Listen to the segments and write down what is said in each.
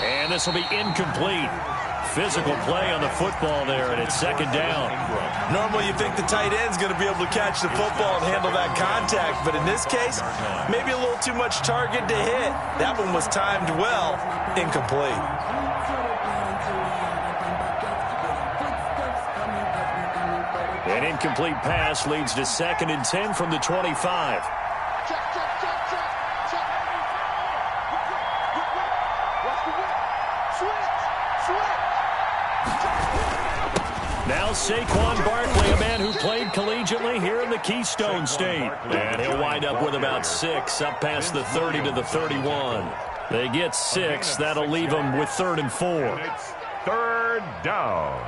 And this will be incomplete. Physical play on the football there, and it's second down. Normally you think the tight end's going to be able to catch the football and handle that contact, but in this case, maybe a little too much target to hit. That one was timed well, incomplete. An incomplete pass leads to 2nd and 10 from the 25. Now Saquon Barkley, a man who played collegiately here in the Keystone State. And he'll wind up with about 6 up past the 30 to the 31. They get 6. That'll leave them with 3rd and 4. It's 3rd down.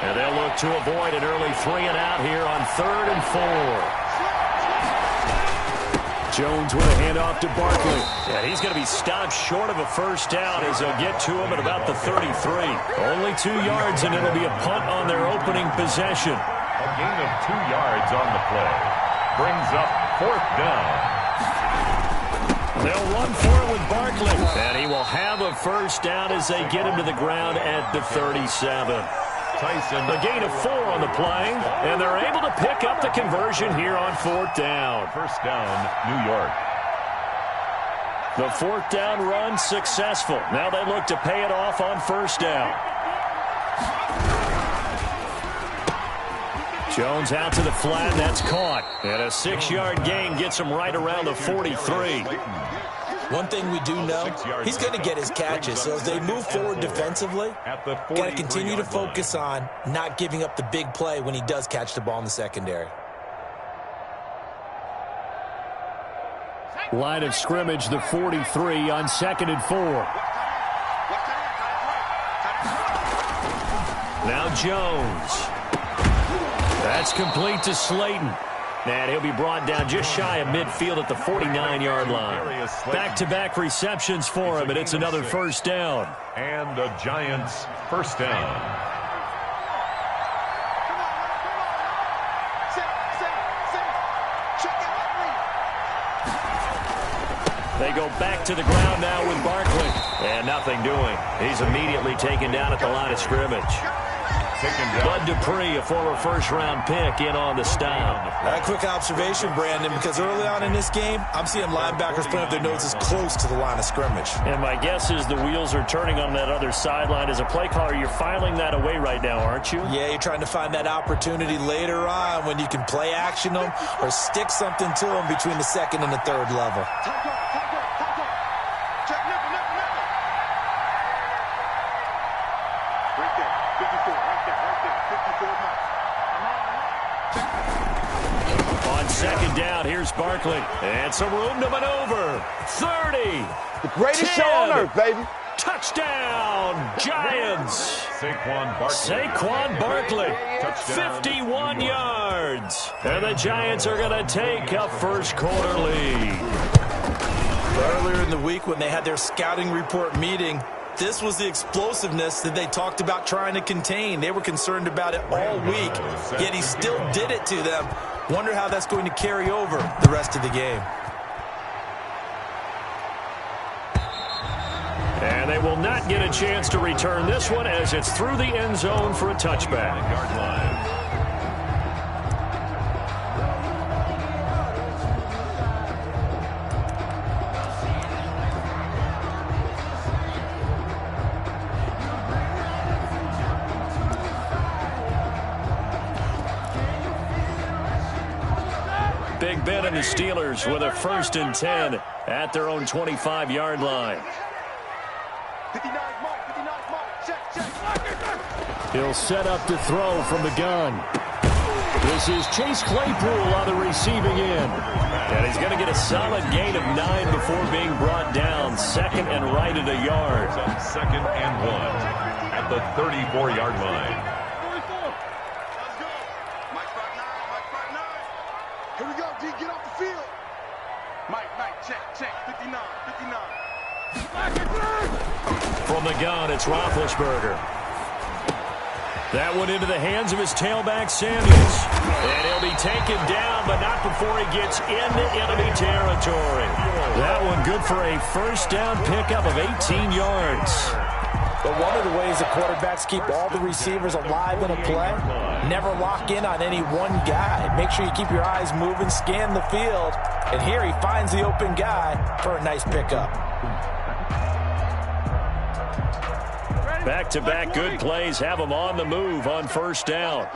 And they'll look to avoid an early 3-and-out here on 3rd and 4. Jones with a handoff to Barkley. And he's going to be stopped short of a first down as they'll get to him at about the 33. Only 2 yards, and it'll be a punt on their opening possession. A gain of 2 yards on the play. Brings up 4th down. They'll run for it with Barkley. And he will have a first down as they get him to the ground at the 37. Tyson. A gain of 4 on the play, and they're able to pick up the conversion here on 4th down. First down, New York. The 4th down run successful. Now they look to pay it off on 1st down. Jones out to the flat, and that's caught. And a 6-yard gain gets him right around the 43. One thing we do know, he's going to get his catches. So as they move forward defensively, got to continue to focus on not giving up the big play when he does catch the ball in the secondary. Line of scrimmage, the 43 on 2nd and 4. Now Jones. That's complete to Slayton. And he'll be brought down just shy of midfield at the 49-yard line. Back-to-back receptions for him, and it's another first down. And the Giants' first down. They go back to the ground now with Barkley. And nothing doing. He's immediately taken down at the line of scrimmage. Bud Dupree, a former first-round pick, in on the stop. A quick observation, Brandon, because early on in this game, I'm seeing linebackers putting up their noses close to the line of scrimmage. And my guess is the wheels are turning on that other sideline. As a play caller, you're filing that away right now, aren't you? Yeah, you're trying to find that opportunity later on when you can play action them or stick something to them between the 2nd and the 3rd level. On 2nd down, here's Barkley. And some room to maneuver. 30. The greatest 10. show on earth, baby. Touchdown, Giants. Saquon Barkley. 51 yards. And the Giants are going to take a first-quarter lead. Earlier in the week when they had their scouting report meeting, this was the explosiveness that they talked about trying to contain. They were concerned about it all week, yet he still did it to them. Wonder how that's going to carry over the rest of the game. And they will not get a chance to return this one as it's through the end zone for a touchback. Big Ben and the Steelers with a 1st and 10 at their own 25-yard line. He'll set up to throw from the gun. This is Chase Claypool on the receiving end. And he's going to get a solid gain of 9 before being brought down. 2nd and right at a yard. 2nd and 1 at the 34-yard line. Here we go, D, get off the field. Mike, check, 59. From the gun, it's Roethlisberger. That one into the hands of his tailback, Samuels. And he'll be taken down, but not before he gets into enemy territory. That one good for a first down pickup of 18 yards. But one of the ways the quarterbacks keep all the receivers alive in a play, never lock in on any one guy. Make sure you keep your eyes moving, scan the field. And here he finds the open guy for a nice pickup. Back-to-back good plays have him on the move on first down.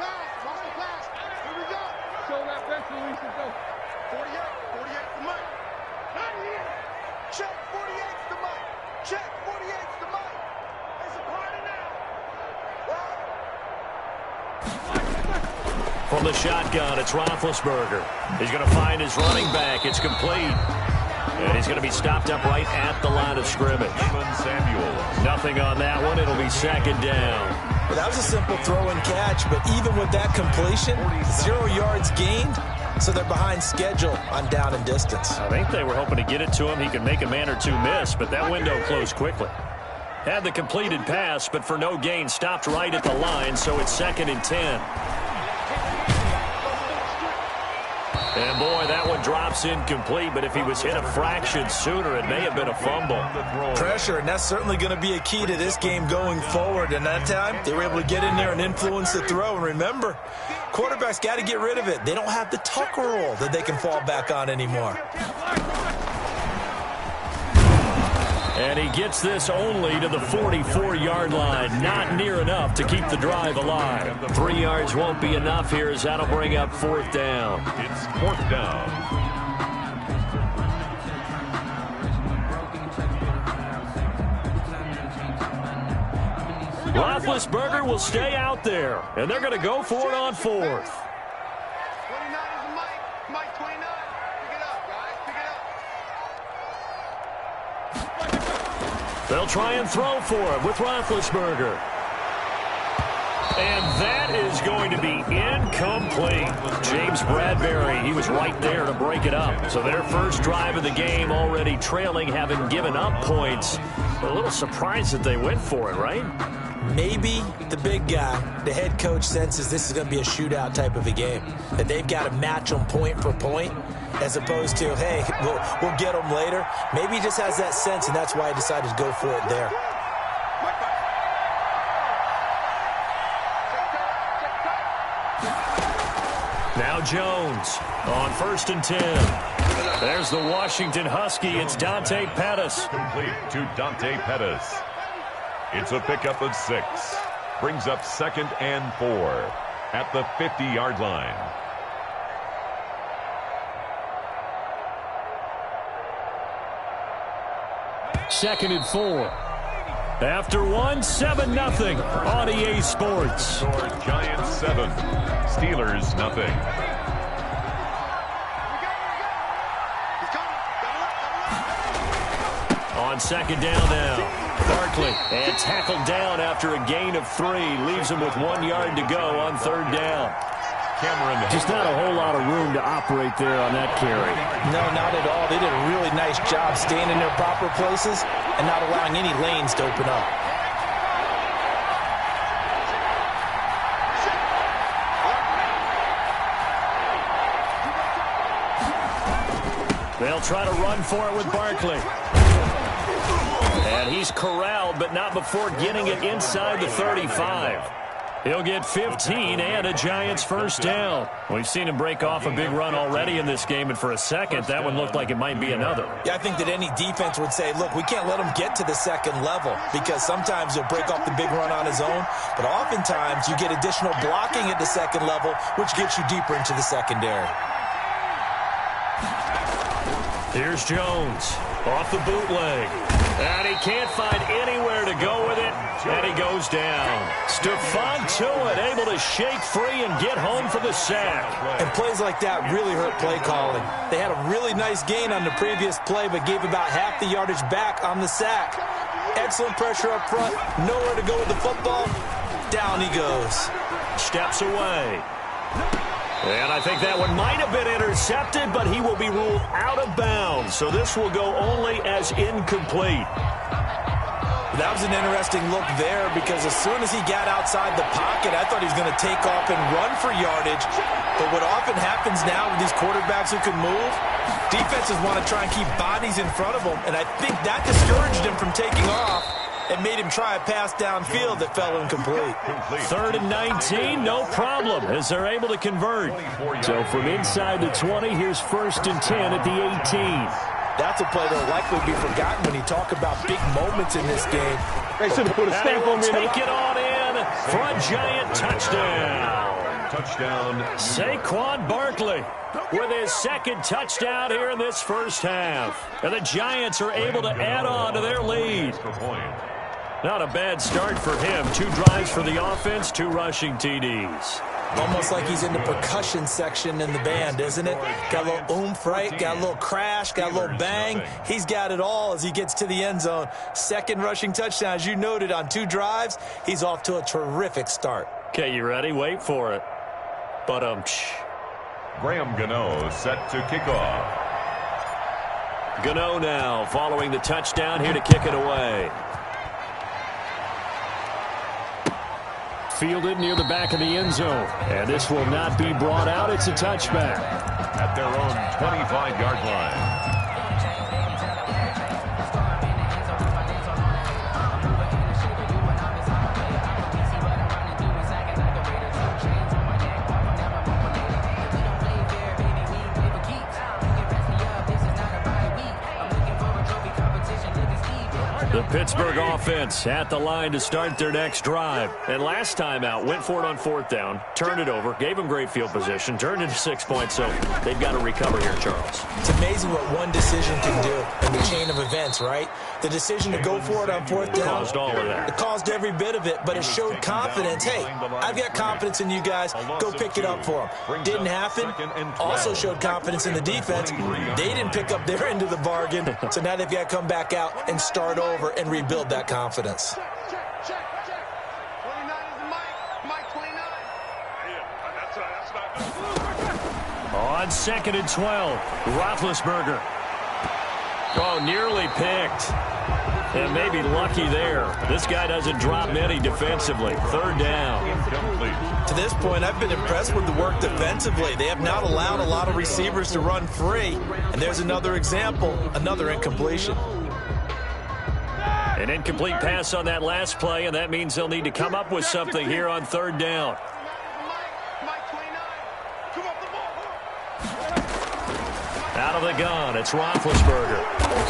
From the shotgun, it's Roethlisberger. He's going to find his running back. It's complete. And he's going to be stopped up right at the line of scrimmage. Nothing on that one. It'll be second down. Well, that was a simple throw and catch, but even with that completion, 0 yards gained, so they're behind schedule on down and distance. I think they were hoping to get it to him. He could make a man or two miss, but that window closed quickly. Had the completed pass, but for no gain, stopped right at the line, so it's 2nd and 10. And, boy, that one drops incomplete, but if he was hit a fraction sooner, it may have been a fumble. Pressure, and that's certainly going to be a key to this game going forward. And that time, they were able to get in there and influence the throw. And remember, quarterbacks got to get rid of it. They don't have the Tucker rule that they can fall back on anymore. And he gets this only to the 44-yard line. Not near enough to keep the drive alive. 3 yards won't be enough here as that'll bring up 4th down. It's 4th down. Roethlisberger will stay out there, and they're going to go for it on 4th. They'll try and throw for it with Roethlisberger. And that is going to be incomplete. James Bradbury, he was right there to break it up. So their first drive of the game already trailing, having given up points. A little surprised that they went for it, right? Maybe the big guy, the head coach, senses this is going to be a shootout type of a game. That they've got to match them point for point, as opposed to, hey, we'll get them later. Maybe he just has that sense, and that's why he decided to go for it there. Now Jones on 1st and 10. There's the Washington Husky. It's Dante Pettis. Complete to Dante Pettis. It's a pickup of 6. Brings up 2nd and 4 at the 50-yard line. Second and 4. After one, 7-0 on EA Sports. Giants 7, Steelers nothing. On 2nd down now. Barkley, and tackled down after a gain of 3. Leaves him with 1 yard to go on 3rd down. Cameron. Just not a whole lot of room to operate there on that carry. No, not at all. They did a really nice job staying in their proper places and not allowing any lanes to open up. They'll try to run for it with Barkley. And he's corralled, but not before getting it inside the 35. He'll get 15 and a Giants first down. We've seen him break off a big run already in this game, and for a second, that one looked like it might be another. Yeah, I think that any defense would say, look, we can't let him get to the 2nd level, because sometimes he'll break off the big run on his own, but oftentimes you get additional blocking at the 2nd level, which gets you deeper into the secondary. Here's Jones off the bootleg. And he can't find anywhere to go with it, and he goes down. Stephon Tuitt able to shake free and get home for the sack. And plays like that really hurt play calling. They had a really nice gain on the previous play, but gave about half the yardage back on the sack. Excellent pressure up front, nowhere to go with the football. Down he goes. Steps away. And I think that one might have been intercepted, but he will be ruled out of bounds. So this will go only as incomplete. That was an interesting look there because as soon as he got outside the pocket, I thought he was going to take off and run for yardage. But what often happens now with these quarterbacks who can move, defenses want to try and keep bodies in front of them, and I think that discouraged him from taking off and made him try a pass downfield that fell incomplete. 3rd and 19, no problem, as they're able to convert. So from inside the 20, here's 1st and 10 at the 18. That's a play that will likely be forgotten when you talk about big moments in this game. They should have put a stamp on me. Take it on in for a giant touchdown. Touchdown. Saquon Barkley with his 2nd touchdown here in this first half. And the Giants are able to add on to their lead. Not a bad start for him. 2 drives for the offense, 2 rushing TDs. Almost like he's in the percussion section in the band, isn't it? Got a little oomph, right? Got a little crash, got a little bang. He's got it all as he gets to the end zone. 2nd rushing touchdown, as you noted, on 2 drives. He's off to a terrific start. Okay, you ready? Wait for it. But Graham Gano set to kick off. Gano now following the touchdown here to kick it away. Fielded near the back of the end zone. And this will not be brought out. It's a touchback. At their own 25-yard line. The Pittsburgh offense at the line to start their next drive. And last time out, went for it on 4th down, turned it over, gave them great field position, turned it to 6 points, so they've got to recover here, Charles. It's amazing what one decision can do in the chain of events, right? The decision to go for it on 4th down. Caused all of that. It caused every bit of it, but it showed confidence. Hey, I've got confidence in you guys. Go pick it up for them. Didn't happen. Also showed confidence in the defense. They didn't pick up their end of the bargain, so now they've got to come back out and start over and rebuild that confidence. Check. 29 is Mike 29. On 2nd and 12, Roethlisberger. Oh, nearly picked. And maybe lucky there. This guy doesn't drop many defensively. 3rd down. To this point, I've been impressed with the work defensively. They have not allowed a lot of receivers to run free. And there's another example, another incompletion. An incomplete pass on that last play, and that means they'll need to come up with something here on 3rd down. Out of the gun, it's Roethlisberger.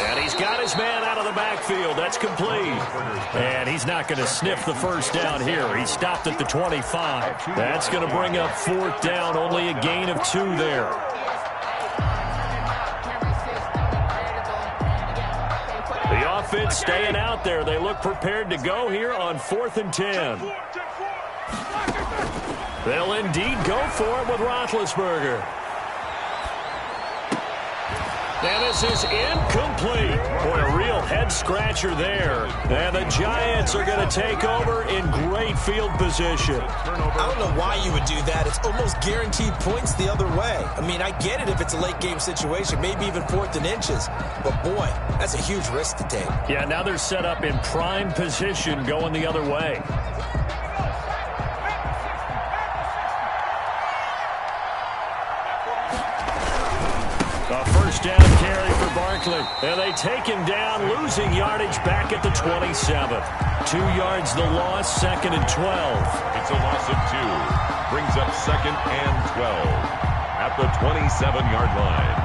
And he's got his man out of the backfield. That's complete. And he's not going to sniff the 1st down here. He stopped at the 25. That's going to bring up 4th down, only a gain of 2 there. The offense staying out there. They look prepared to go here on 4th and 10. They'll indeed go for it with Roethlisberger. And this is incomplete. Boy, a real head-scratcher there. And the Giants are going to take over in great field position. I don't know why you would do that. It's almost guaranteed points the other way. I mean, I get it if it's a late-game situation, maybe even 4th and inches. But, boy, that's a huge risk to take. Yeah, now they're set up in prime position going the other way. A 1st down carry for Barkley. And they take him down, losing yardage back at the 27. 2 yards the loss, 2nd and 12. It's a loss of 2. Brings up 2nd and 12 at the 27-yard line.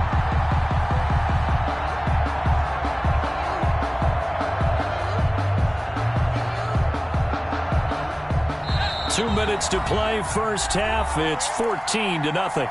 Two minutes to play, first half. It's 14-0.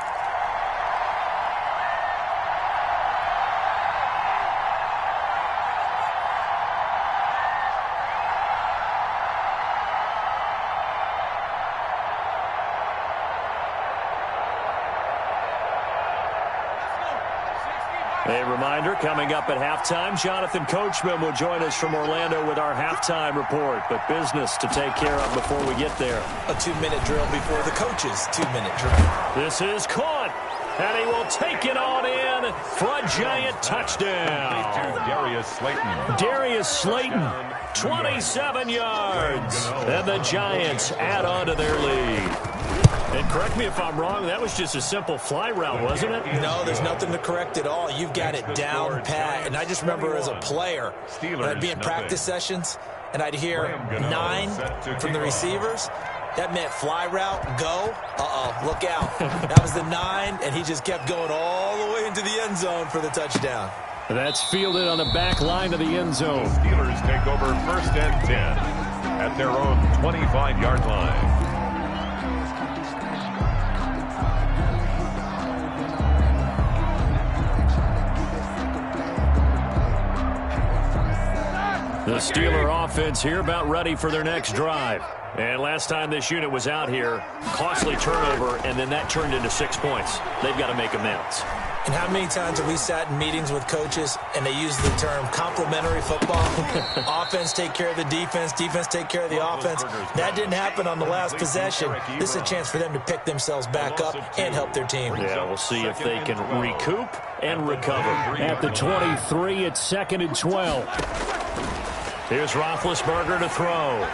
A reminder, coming up at halftime, Jonathan Coachman will join us from Orlando with our halftime report. But business to take care of before we get there. A 2-minute drill before the coach's 2-minute drill. This is caught. And he will take it on in for a giant touchdown. Darius Slayton, 27 yards. And the Giants add on to their lead. And correct me if I'm wrong, that was just a simple fly route, wasn't it? No, there's nothing to correct at all. You've got it down pat. And I just remember as a player, when I'd be in practice sessions, and I'd hear 9 from the receivers, that meant fly route, go. Look out. That was the 9, and he just kept going all the way into the end zone for the touchdown. That's fielded on the back line of the end zone. Steelers take over 1st and 10 at their own 25-yard line. The Steeler offense here about ready for their next drive. And last time this unit was out here, costly turnover, and then that turned into 6 points. They've got to make amends. And how many times have we sat in meetings with coaches and they use the term complementary football? Offense take care of the defense, defense take care of the offense. That didn't happen on the last possession. This is a chance for them to pick themselves back up and help their team. Yeah, we'll see if they can recoup and recover. At the 23, it's 2nd and 12. Here's Roethlisberger to throw.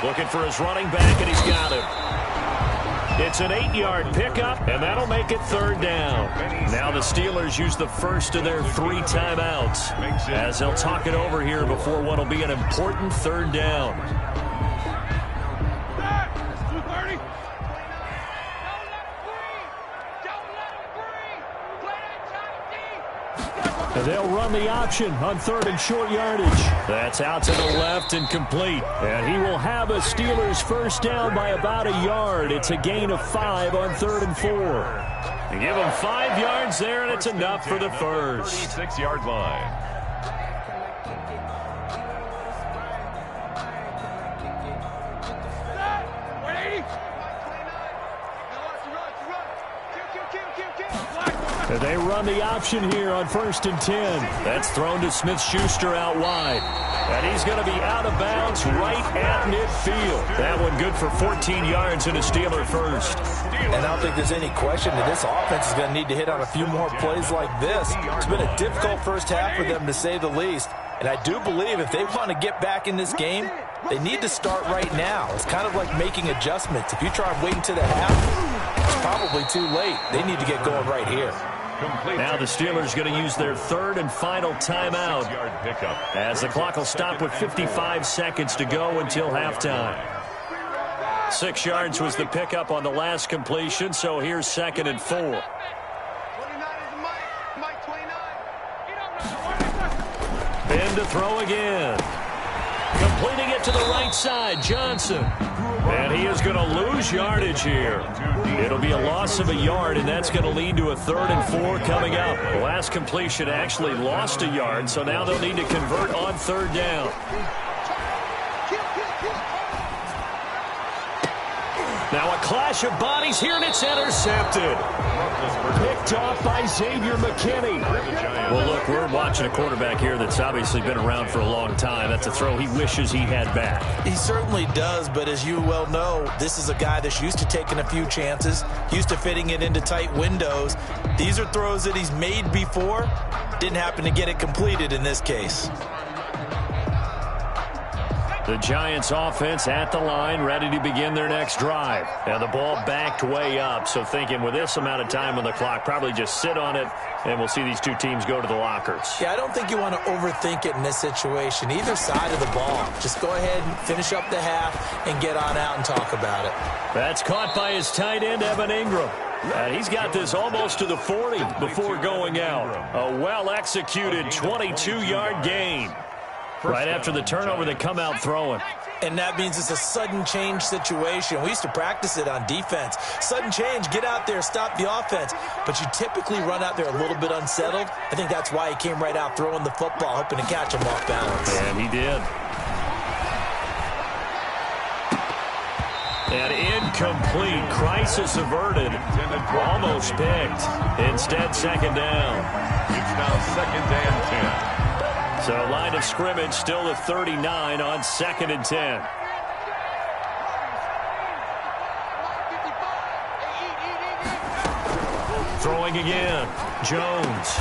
Looking for his running back, and he's got him. It's an 8-yard pickup, and that'll make it 3rd down. Now the Steelers use the first of their 3 timeouts as they'll talk it over here before what will be an important 3rd down. And they'll run the option on 3rd and short yardage. That's out to the left and complete. And he will have a Steelers first down by about a yard. It's a gain of 5 on 3rd and 4. You give him 5 yards there, and it's enough for the first. 36-yard line. They run the option here on 1st and 10. That's thrown to Smith-Schuster out wide. And he's going to be out of bounds right at midfield. That one good for 14 yards and a Steeler first. And I don't think there's any question that this offense is going to need to hit on a few more plays like this. It's been a difficult first half for them, to say the least. And I do believe if they want to get back in this game, they need to start right now. It's kind of like making adjustments. If you try and wait until the half, it's probably too late. They need to get going right here. Now the Steelers going to use their 3rd and final timeout as the clock will stop with 55 seconds to go until halftime. 6 yards was the pickup on the last completion, so here's 2nd and 4. Ben to throw again. Completing it to the right side, Johnson. And he is going to lose yardage here. It'll be a loss of a yard, and that's going to lead to a 3rd and 4 coming up. The last completion actually lost a yard, so now they'll need to convert on 3rd down. Now a clash of bodies here, and it's intercepted. Picked off by Xavier McKinney. Well, look, we're watching a quarterback here that's obviously been around for a long time. That's a throw he wishes he had back. He certainly does, but as you well know, this is a guy that's used to taking a few chances, used to fitting it into tight windows. These are throws that he's made before. Didn't happen to get it completed in this case. The Giants offense at the line, ready to begin their next drive. And the ball backed way up, so thinking with this amount of time on the clock, probably just sit on it, and we'll see these two teams go to the lockers. Yeah, I don't think you want to overthink it in this situation. Either side of the ball. Just go ahead and finish up the half and get on out and talk about it. That's caught by his tight end, Evan Ingram. And he's got this almost to the 40 before going out. A well-executed 22-yard gain. Right after the turnover, they come out throwing. And that means it's a sudden change situation. We used to practice it on defense. Sudden change, get out there, stop the offense. But you typically run out there a little bit unsettled. I think that's why he came right out throwing the football, hoping to catch him off balance. And he did. And incomplete. Crisis averted. Almost picked. Instead, 2nd down. It's now 2nd and 10. So line of scrimmage still at 39 on 2nd and 10. Throwing again. Jones.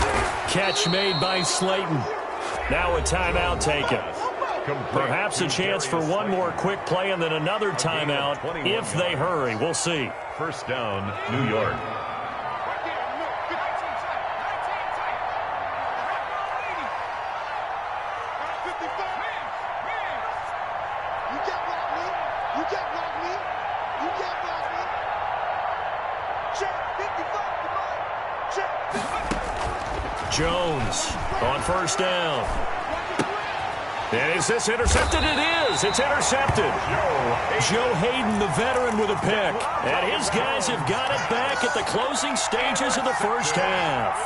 Catch made by Slayton. Now a timeout taken. Perhaps a chance for one more quick play and then another timeout if they hurry. We'll see. First down, New York. Jones on first down. And is this intercepted? It is. It's intercepted. Joe Hayden, the veteran, with a pick. And his guys have got it back at the closing stages of the first half.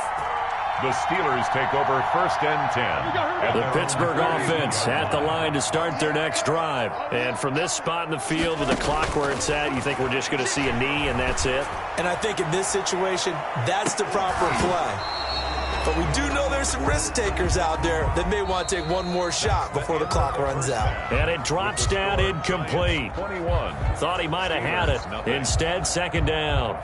The Steelers take over first and 10. The Pittsburgh offense at the line to start their next drive. And from this spot in the field with the clock where it's at, you think we're just going to see a knee and that's it? And I think in this situation, that's the proper play. But we do know there's some risk takers out there that may want to take one more shot before the clock runs out. And it drops down incomplete. 21. Thought he might have had it. Instead, second down.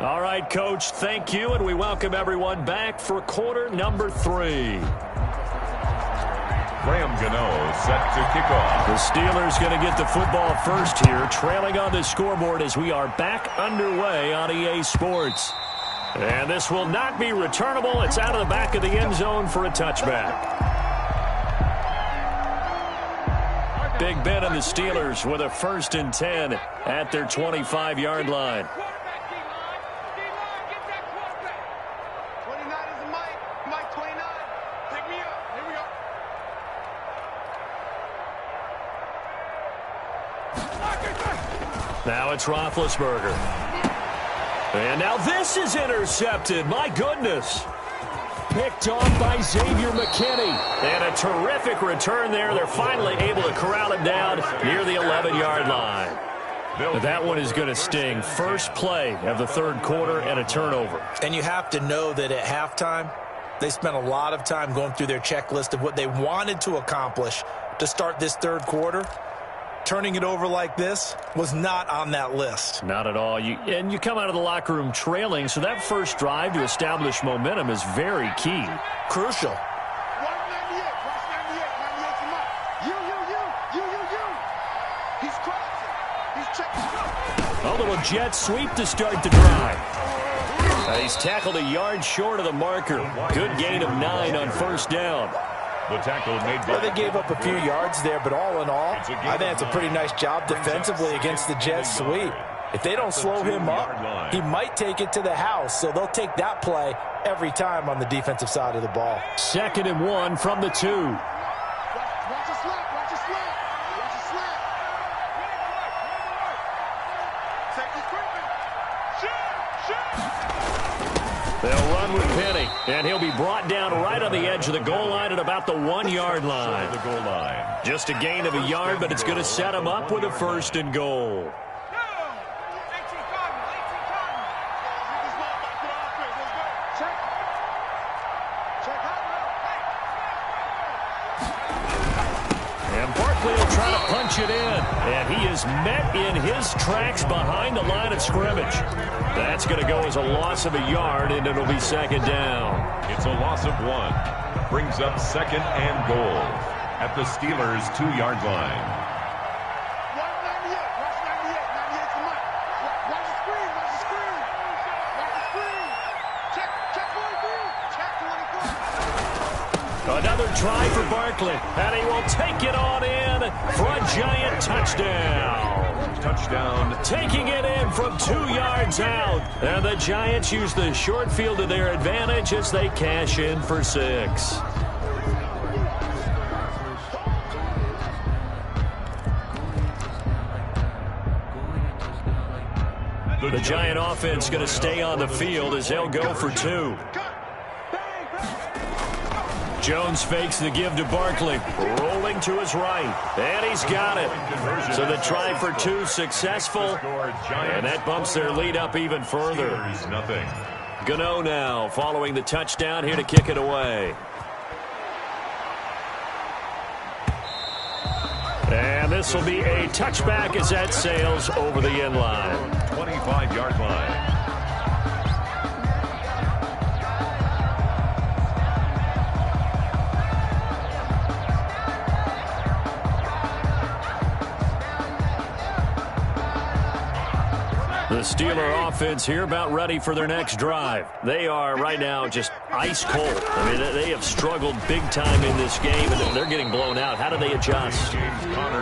All right, Coach, thank you, and we welcome everyone back for quarter number 3. Graham Gano set to kick off. The Steelers going to get the football first here, trailing on the scoreboard as we are back underway on EA Sports. And this will not be returnable. It's out of the back of the end zone for a touchback. Big Ben and the Steelers with a 1st and 10 at their 25-yard line. 29 is Mike. Mike 29. Take me up. Here we go. Now it's Roethlisberger. And now this is intercepted. My goodness. Picked off by Xavier McKinney. And a terrific return there. They're finally able to corral him down near the 11-yard line. That one is going to sting. First play of the third quarter and a turnover. And you have to know that at halftime, they spent a lot of time going through their checklist of what they wanted to accomplish to start this third quarter. Turning it over like this was not on that list. Not at all. And you come out of the locker room trailing, so that first drive to establish momentum is very key. Crucial. Watch 98. Watch 98. 98 to Mike. You. He's crossing. He's checking. A little jet sweep to start the drive. He's tackled a yard short of the marker. Good gain of 9 on first down. The tackle made by... Well, they gave up a few yards there, but all in all, I think it's a pretty nice job defensively against the jet sweep. If they don't slow him up, he might take it to the house, so they'll take that play every time on the defensive side of the ball. 2nd and 1 from the 2. Watch a slap. Watch a slap. Watch a slap. Safety's creeping. Shoot. They'll run with Penny, and he'll be brought down right on the edge of the goal line at about the 1-yard line. The goal line. Just a gain of a yard, but it's going to set him up with a 1st and goal. And Barkley will try to punch it in, and he is met in his tracks behind the line of scrimmage. That's going to go as a loss of a yard, and it'll be 2nd down. It's a loss of 1. Brings up 2nd and goal at the Steelers' 2-yard line. Watch 98. Watch 98. 98 to Mike. Watch the screen. Watch the screen. Watch the screen. Check 43. Check 24. Another try for Barkley, and he will take it on in for a giant touchdown. Touchdown. Taking it in from 2 yards out. And the Giants use the short field to their advantage as they cash in for 6. The Giant offense going to stay on the field as they'll go for 2. Jones fakes the give to Barkley, rolling to his right, and he's got it. So the try for 2 successful, and that bumps their lead up even further. Gano now following the touchdown here to kick it away. And this will be a touchback as that sails over the end line. 25-yard line. Steeler offense here about ready for their next drive. They are right now just ice cold. I mean, they have struggled big time in this game, and they're getting blown out. How do they adjust?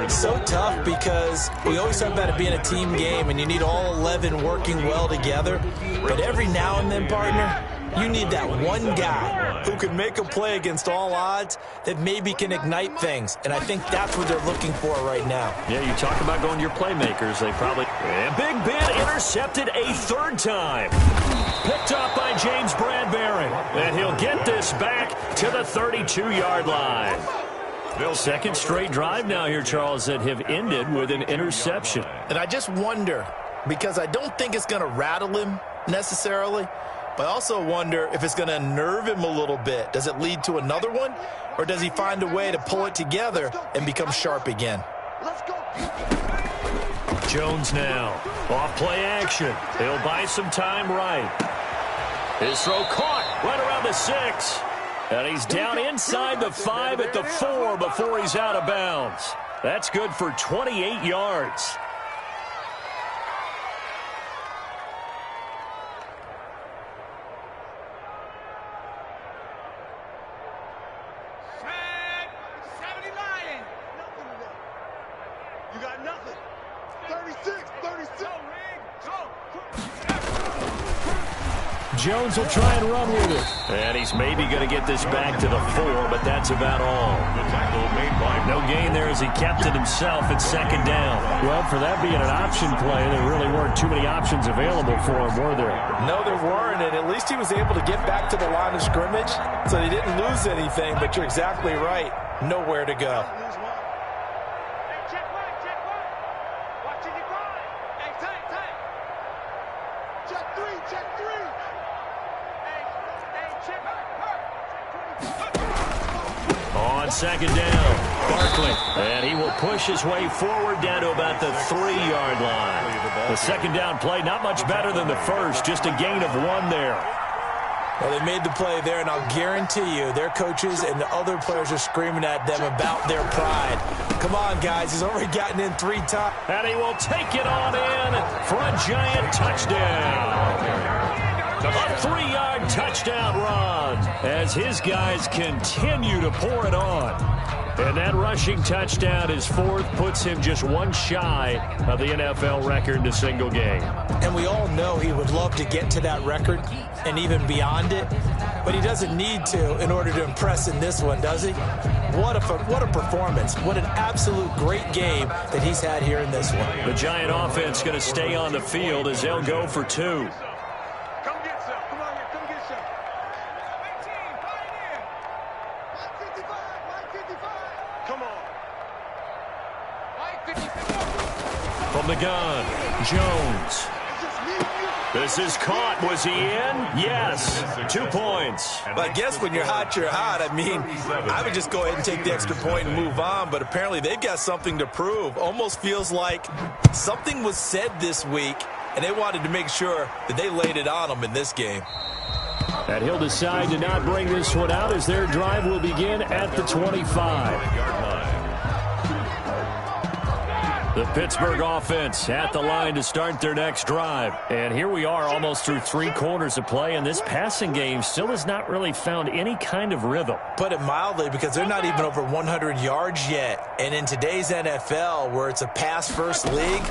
It's so tough because we always talk about it being a team game, and you need all 11 working well together. But every now and then, partner, you need that one guy who can make a play against all odds that maybe can ignite things. And I think that's what they're looking for right now. Yeah, you talk about going to your playmakers. They probably... And Big Ben intercepted a third time. Picked up by James Bradbury. And he'll get this back to the 32-yard line. Second straight drive now here, Charles, that have ended with an interception. And I just wonder, because I don't think it's going to rattle him necessarily, but I also wonder if it's going to unnerve him a little bit. Does it lead to another one, or does he find a way to pull it together and become sharp again? Let's go. Jones now. Off play action. He'll buy some time right. His throw caught right around the 6. And he's down inside the 5 at the 4 before he's out of bounds. That's good for 28 yards. You got nothing. 36, 36. Jones will try and run with it. And he's maybe going to get this back to the 4, but that's about all. The tackle made by No gain there as he kept it himself at second down. Well, for that being an option play, there really weren't too many options available for him, were there? No, there weren't, and at least he was able to get back to the line of scrimmage, so he didn't lose anything, but you're exactly right. Nowhere to go. On second down, Barkley. And he will push his way forward down to about the 3-yard line. The second down play, not much better than the first, just a gain of 1 there. Well, they made the play there, and I'll guarantee you their coaches and the other players are screaming at them about their pride. Come on, guys. He's already gotten in 3 times. And he will take it on in for a giant touchdown. A 3-yard touchdown run as his guys continue to pour it on. And that rushing touchdown, his 4th, puts him just 1 shy of the NFL record in a single game. And we all know he would love to get to that record and even beyond it, but he doesn't need to in order to impress in this one, does he? What a performance. What an absolute great game that he's had here in this one. The Giant offense going to stay on the field as they'll go for 2. From the gun, Jones. This is caught. Was he in? Yes. 2 points. Well, I guess when you're hot, you're hot. I mean, I would just go ahead and take the extra point and move on, but apparently they've got something to prove. Almost feels like something was said this week, and they wanted to make sure that they laid it on them in this game. And he'll decide to not bring this one out as their drive will begin at the 25. The Pittsburgh offense at the line to start their next drive. And here we are almost through 3 quarters of play, and this passing game still has not really found any kind of rhythm. Put it mildly, because they're not even over 100 yards yet. And in today's NFL, where it's a pass-first league,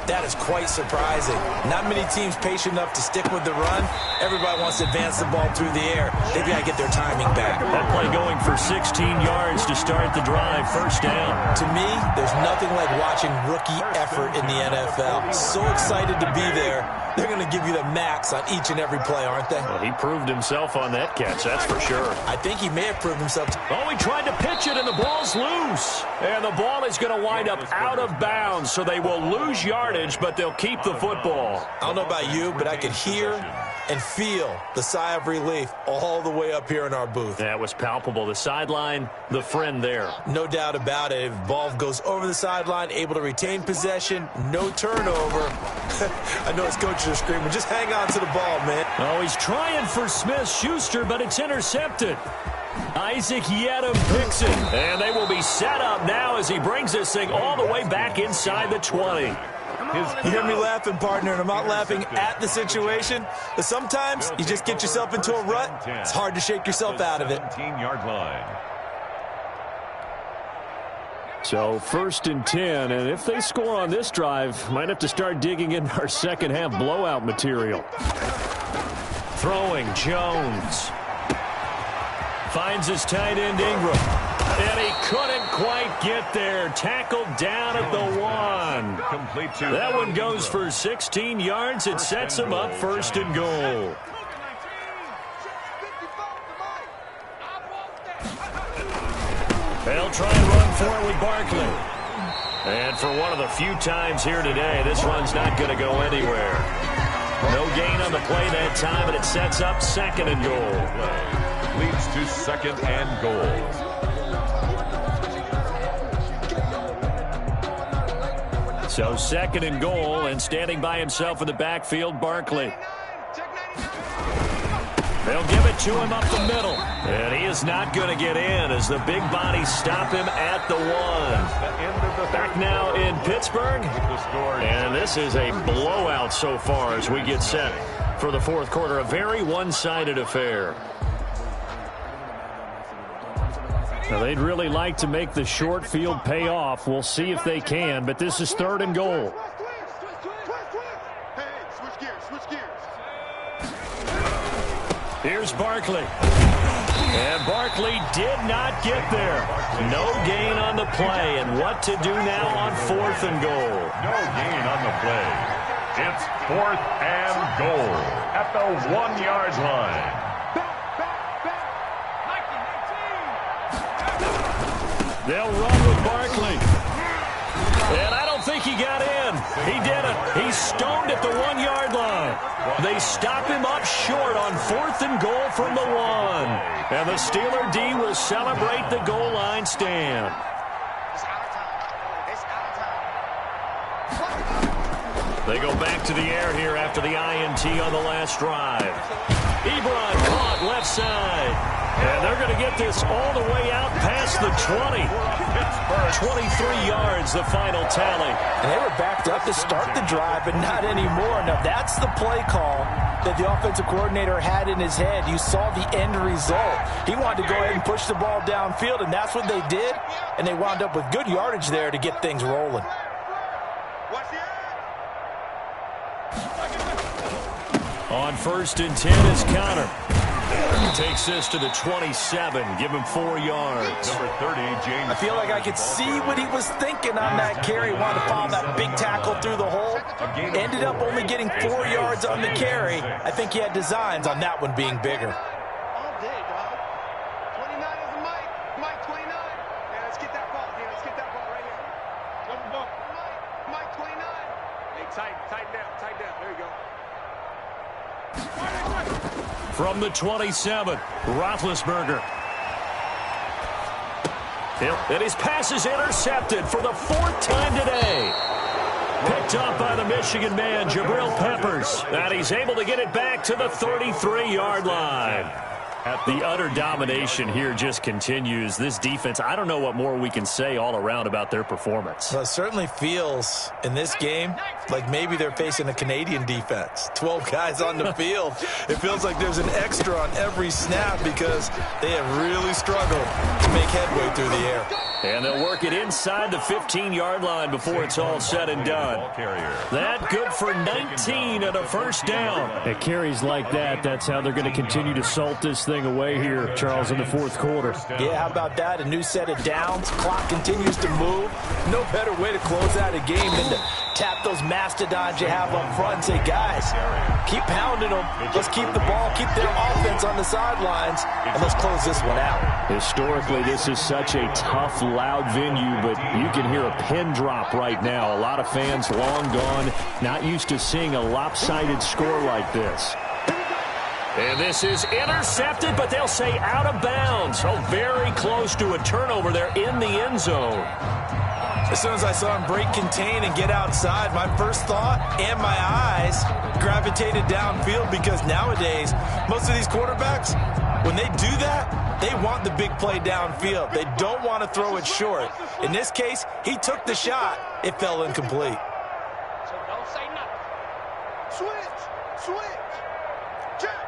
that is quite surprising. Not many teams patient enough to stick with the run. Everybody wants to advance the ball through the air. They've got to get their timing back. That play going for 16 yards to start the drive, first down. To me, there's nothing like watching rookie effort in the NFL. So excited to be there. They're going to give you the max on each and every play, aren't they? Well, he proved himself on that catch, that's for sure. I think he may have proved himself. Oh, he tried to pitch it, and the ball's loose. And the ball is going to wind up out of bounds, so they will lose yardage, but they'll keep the football. I don't know about you, but I could hear and feel the sigh of relief all the way up here in our booth. That was palpable. The sideline, the friend there. No doubt about it. If the ball goes over the sideline, able to retain possession, no turnover. I know his coaches are screaming, just hang on to the ball, man. Oh, he's trying for Smith-Schuster, but it's intercepted. Isaac Yedem picks it, and they will be set up now as he brings this thing all the way back inside the 20. You hear me laughing, partner, and I'm not laughing at the situation. But sometimes you just get yourself into a rut. It's hard to shake yourself out of it. 17-yard line. So 1st and 10, and if they score on this drive, might have to start digging in our second half blowout material. Throwing, Jones. Finds his tight end, Ingram. And he couldn't quite get there. Tackled down at the 1. Complete to That one goes for 16 yards. It sets him up 1st and goal. They'll try and run for it with Barkley. And for one of the few times here today, this one's not going to go anywhere. No gain on the play that time, and it sets up 2nd and goal. Leads to 2nd and goal. So 2nd and goal, and standing by himself in the backfield, Barkley. They'll give it to him up the middle. And he is not going to get in as the big bodies stop him at the 1. Back now in Pittsburgh. And this is a blowout so far as we get set for the 4th quarter. A very one-sided affair. Now, they'd really like to make the short field pay off. We'll see if they can, but this is 3rd and goal. Here's Barkley. And Barkley did not get there. No gain on the play. And what to do now on 4th and goal? No gain on the play. It's 4th and goal at the 1-yard line. They'll run with Barkley. And I don't think he got in. He didn't. He's stoned at the 1-yard line. They stop him up short on 4th and goal from the 1. And the Steeler D will celebrate the goal line stand. They go back to the air here after the INT on the last drive. Ebron caught left side. And they're going to get this all the way out past the 20. 23 yards, the final tally. And they were backed up to start the drive, but not anymore. Now, that's the play call that the offensive coordinator had in his head. You saw the end result. He wanted to go ahead and push the ball downfield, and that's what they did. And they wound up with good yardage there to get things rolling. On 1st and 10 is Connor. Takes this to the 27. Give him 4 yards. Number 30, James. I feel like I could see what he was thinking on that carry. Wanted to follow that big tackle through the hole. Ended up only getting 4 yards on the carry. I think he had designs on that one being bigger. All day, dog. 29 is the Mike. Mike 29. Yeah, let's get that ball here. Let's get that ball right here. Mike 29. Hey, tighten down. There you go. From the 27, Roethlisberger. And his pass is intercepted for the 4th time today. Picked up by the Michigan man, Jabril Peppers. And he's able to get it back to the 33-yard line. The utter domination here just continues. This defense, I don't know what more we can say all around about their performance. Well, it certainly feels in this game like maybe they're facing a Canadian defense. 12 guys on the field. It feels like there's an extra on every snap because they have really struggled to make headway through the air. And they'll work it inside the 15-yard line before it's all said and done. That good for 19 and a 1st down. At carries like that, that's how they're going to continue to salt this thing away here, Charles, in the 4th quarter. Yeah, how about that? A new set of downs. Clock continues to move. No better way to close out a game than to tap those mastodons you have up front and say, guys, keep pounding them. Let's keep the ball, keep their offense on the sidelines, and let's close this one out. Historically, this is such a tough, loud venue, but you can hear a pin drop right now. A lot of fans long gone, not used to seeing a lopsided score like this. And this is intercepted, but they'll say out of bounds. Oh, very close to a turnover there in the end zone. As soon as I saw him break contain and get outside, my first thought and my eyes gravitated downfield because nowadays, most of these quarterbacks, when they do that, they want the big play downfield. They don't want to throw it short. In this case, he took the shot. It fell incomplete. Switch. Check.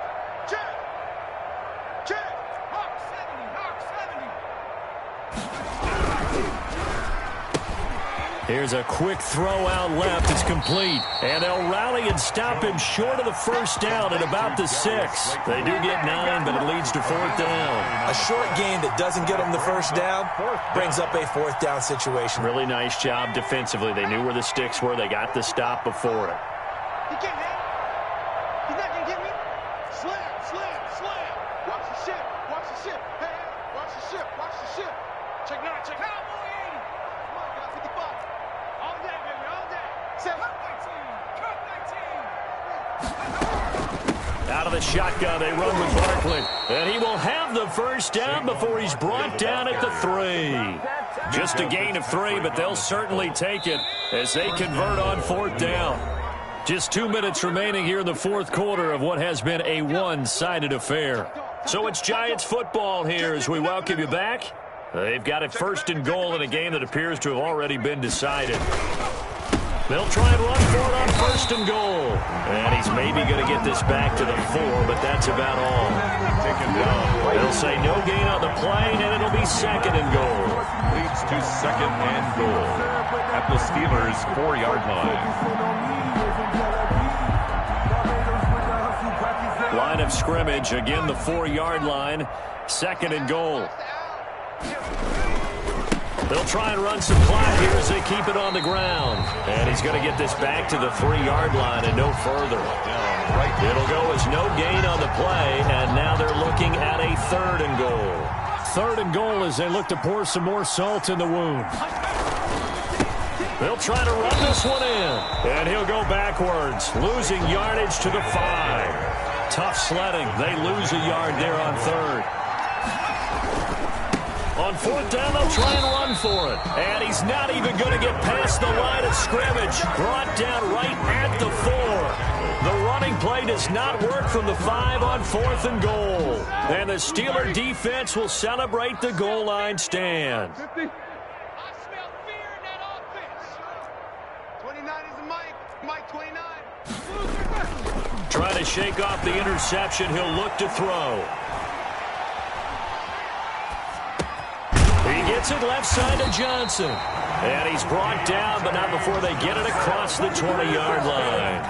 Check. Check. Hawk 70. Hawk 70. Here's a quick throw out left. It's complete. And they'll rally and stop him short of the first down at about the 6. They do get 9, but it leads to 4th down. A short game that doesn't get them the first down brings up a 4th down situation. Really nice job defensively. They knew where the sticks were. They got the stop before it. He can't hit. He's not going to get me. Slam, slam, slam. Watch the ship. Watch the ship. Hey, hey. Watch the ship. Watch the ship. Check 9. Check Cowboy 80. Come on, got 55. All day, baby. All day. 7. Cut 19. Out of the shotgun, they run with Barkley. And he will have the first down before he's brought down at the 3. Just a gain of 3, but they'll certainly take it as they convert on 4th down. Just 2 minutes remaining here in the 4th quarter of what has been a one-sided affair. So it's Giants football here as we welcome you back. They've got it 1st and goal in a game that appears to have already been decided. They'll try and run for it on 1st and goal. And he's maybe going to get this back to the 4, but that's about all. They'll say no gain on the play, and it'll be 2nd and goal. Leads to 2nd and goal at the Steelers' 4-yard line. Line of scrimmage, again the 4-yard line. 2nd and goal. They'll try and run some clock here as they keep it on the ground. And he's going to get this back to the 3-yard line and no further. It'll go as no gain on the play, and now they're looking at a 3rd and goal. 3rd and goal as they look to pour some more salt in the wound. They'll try to run this one in, and he'll go backwards, losing yardage to the 5. Tough sledding. They lose a yard there on 3rd. On 4th down, they'll try and run for it. And he's not even going to get past the line of scrimmage. Brought down right at the 4. The running play does not work from the 5 on 4th and goal. And the Steeler defense will celebrate the goal line stand. 50. I smell fear in that offense. 29 is the Mike. Mike 29. Trying to shake off the interception. He'll look to throw. He gets it left side to Johnson. And he's brought down, but not before they get it across the 20-yard line.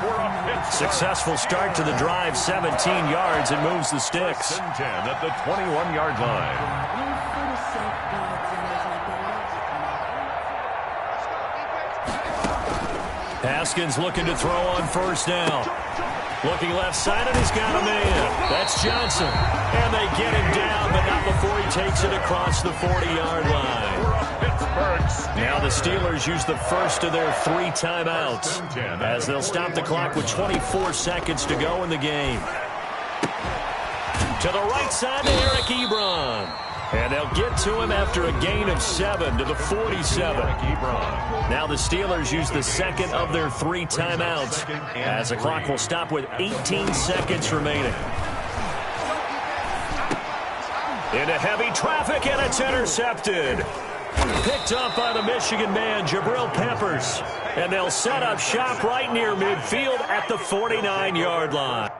Successful start to the drive, 17 yards, and moves the sticks. 10 at the 21-yard line. Haskins looking to throw on 1st down. Looking left side, and he's got a man. That's Johnson. And they get him down, but not before he takes it across the 40-yard line. Now the Steelers use the first of their 3 timeouts as they'll stop the clock with 24 seconds to go in the game. To the right side to Eric Ebron. And they'll get to him after a gain of 7 to the 47. Now the Steelers use the 2nd of their 3 timeouts as the clock will stop with 18 seconds remaining. Into heavy traffic, and it's intercepted. Picked up by the Michigan man, Jabril Peppers. And they'll set up shop right near midfield at the 49-yard line.